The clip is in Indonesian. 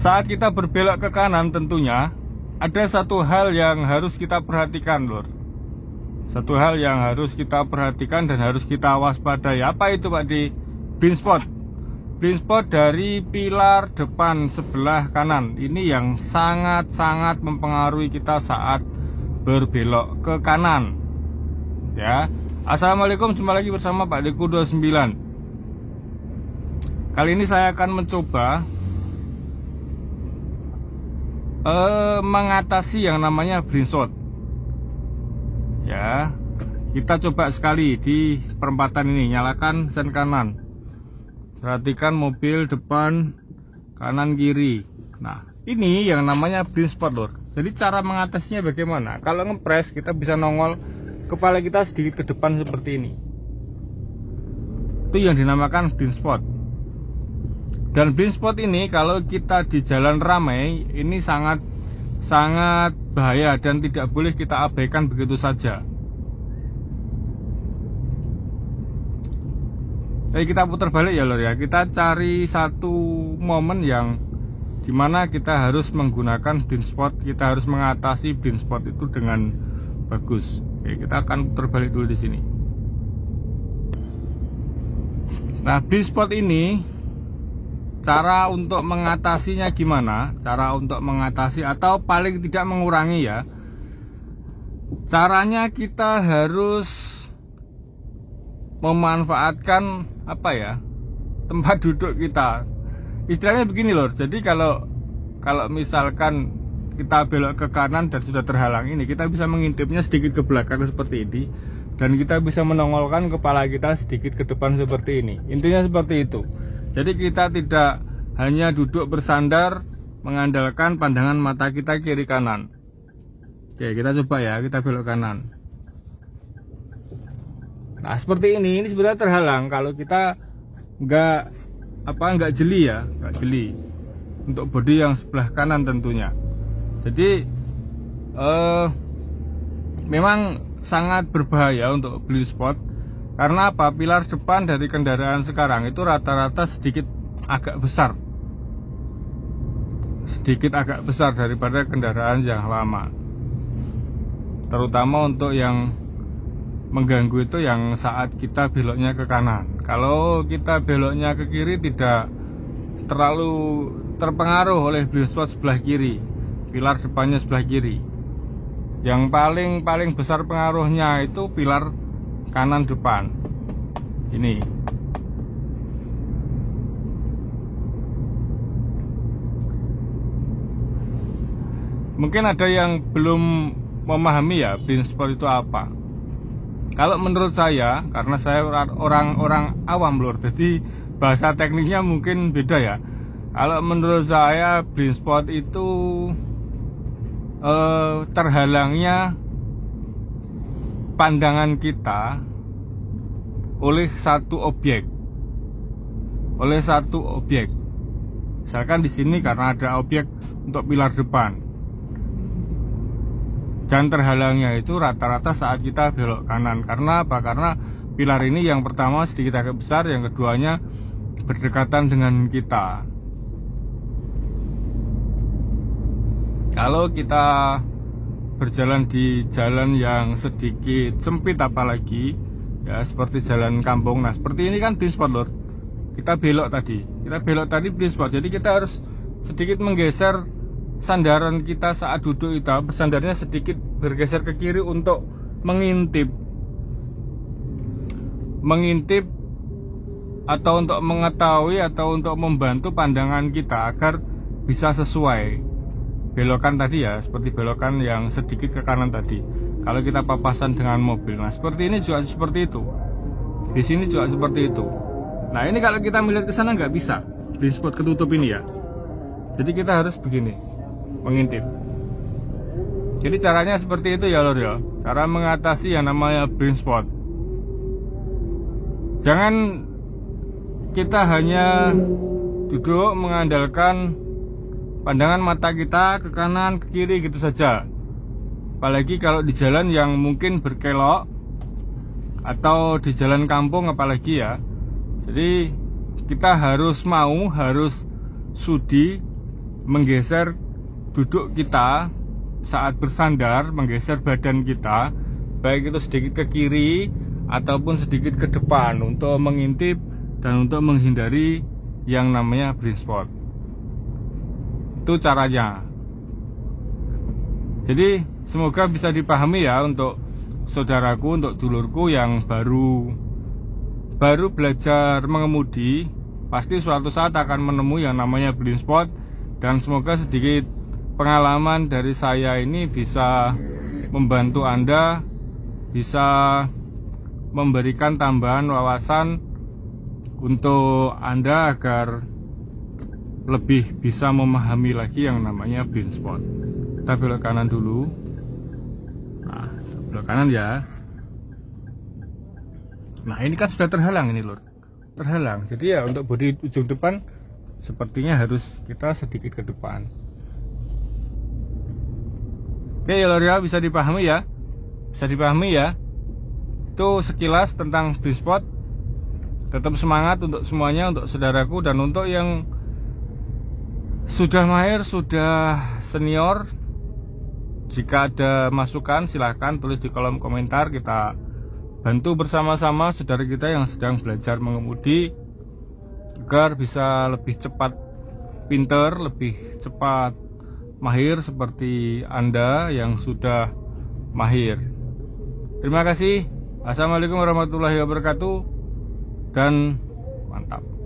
saat kita berbelok ke kanan tentunya ada satu hal yang harus kita perhatikan, Lur. Satu hal yang harus kita perhatikan dan harus kita waspadai. Apa itu, Pak Di? Blind spot. Blind spot dari pilar depan sebelah kanan. Ini yang sangat-sangat mempengaruhi kita saat berbelok ke kanan. Ya. Assalamualaikum, jumpa lagi bersama Pak Deku 29. Kali ini saya akan mencoba mengatasi yang namanya blind spot. Ya, kita coba sekali di perempatan ini. Nyalakan sen kanan, perhatikan mobil depan, kanan kiri. Nah, ini yang namanya blind spot, Lur. Jadi cara mengatasinya bagaimana? Kalau ngepres kita bisa nongol kepala kita sedikit ke depan seperti ini. Itu yang dinamakan blind spot. Dan blind spot ini kalau kita di jalan ramai ini sangat bahaya dan tidak boleh kita abaikan begitu saja. Jadi kita putar balik ya, Lur ya. Kita cari satu momen yang dimana kita harus menggunakan blind spot. Kita harus mengatasi blind spot itu dengan bagus. Oke, kita akan putar balik dulu di sini. Nah, blind spot ini cara untuk mengatasinya gimana? Cara untuk mengatasi atau paling tidak mengurangi ya. Caranya kita harus memanfaatkan tempat duduk kita. Istilahnya begini, Lor. Jadi kalau misalkan kita belok ke kanan dan sudah terhalang ini, kita bisa mengintipnya sedikit ke belakang seperti ini, dan kita bisa menongolkan kepala kita sedikit ke depan seperti ini. Intinya seperti itu. Jadi kita tidak hanya duduk bersandar mengandalkan pandangan mata kita kiri kanan. Oke, kita coba ya, kita belok kanan. Nah, seperti ini sebenarnya terhalang kalau kita nggak jeli ya, nggak jeli. Untuk bodi yang sebelah kanan tentunya. Jadi memang sangat berbahaya untuk blind spot. Karena apa? Pilar depan dari kendaraan sekarang itu rata-rata sedikit agak besar daripada kendaraan yang lama. Terutama untuk yang mengganggu itu yang saat kita beloknya ke kanan. Kalau kita beloknya ke kiri tidak terlalu terpengaruh oleh blind spot sebelah kiri, pilar depannya sebelah kiri. Yang paling besar pengaruhnya itu pilar kanan depan ini. Mungkin ada yang belum memahami ya blind spot itu apa. Kalau menurut saya, karena saya orang awam, Lur, jadi bahasa tekniknya mungkin beda ya. Kalau menurut saya blind spot itu terhalangnya pandangan kita oleh satu objek. Misalkan di sini karena ada objek untuk pilar depan. Dan terhalangnya itu rata-rata saat kita belok kanan. Karena apa? Karena pilar ini yang pertama sedikit agak besar, yang keduanya berdekatan dengan kita. Kalau kita berjalan di jalan yang sedikit sempit apalagi ya seperti jalan kampung, nah seperti ini kan blind spot, Lor. Kita belok tadi blind spot. Jadi kita harus sedikit menggeser sandaran kita saat duduk itu, bersandarnya sedikit bergeser ke kiri untuk mengintip atau untuk mengetahui atau untuk membantu pandangan kita agar bisa sesuai belokan tadi ya, seperti belokan yang sedikit ke kanan tadi. Kalau kita papasan dengan mobil, nah seperti ini juga seperti itu. Di sini juga seperti itu. Nah ini kalau kita melihat ke sana nggak bisa, blind spot ketutup ini ya. Jadi kita harus begini, mengintip. Jadi caranya seperti itu ya, Lor ya. Cara mengatasi yang namanya blind spot. Jangan kita hanya duduk mengandalkan pandangan mata kita ke kanan, ke kiri gitu saja. Apalagi kalau di jalan yang mungkin berkelok atau di jalan kampung apalagi ya. Jadi kita harus sudi menggeser duduk kita saat bersandar, menggeser badan kita, baik itu sedikit ke kiri ataupun sedikit ke depan untuk mengintip dan untuk menghindari yang namanya blind spot. Itu caranya. Jadi semoga bisa dipahami ya untuk saudaraku, untuk dulurku yang baru belajar mengemudi, pasti suatu saat akan menemui yang namanya blind spot. Dan semoga sedikit pengalaman dari saya ini bisa membantu Anda, bisa memberikan tambahan wawasan untuk Anda agar lebih bisa memahami lagi yang namanya blind spot. Kita belok kanan dulu. Nah, belok kanan ya. Nah, ini kan sudah terhalang ini, Lur. Terhalang. Jadi ya untuk bodi ujung depan sepertinya harus kita sedikit ke depan. Oke ya Lur ya, bisa dipahami ya. Bisa dipahami ya. Itu sekilas tentang blind spot. Tetap semangat untuk semuanya, untuk saudaraku dan untuk yang sudah mahir, sudah senior. Jika ada masukan silahkan tulis di kolom komentar. Kita bantu bersama-sama saudara kita yang sedang belajar mengemudi agar bisa lebih cepat pinter, lebih cepat mahir seperti Anda yang sudah mahir. Terima kasih. Assalamualaikum warahmatullahi wabarakatuh dan mantap.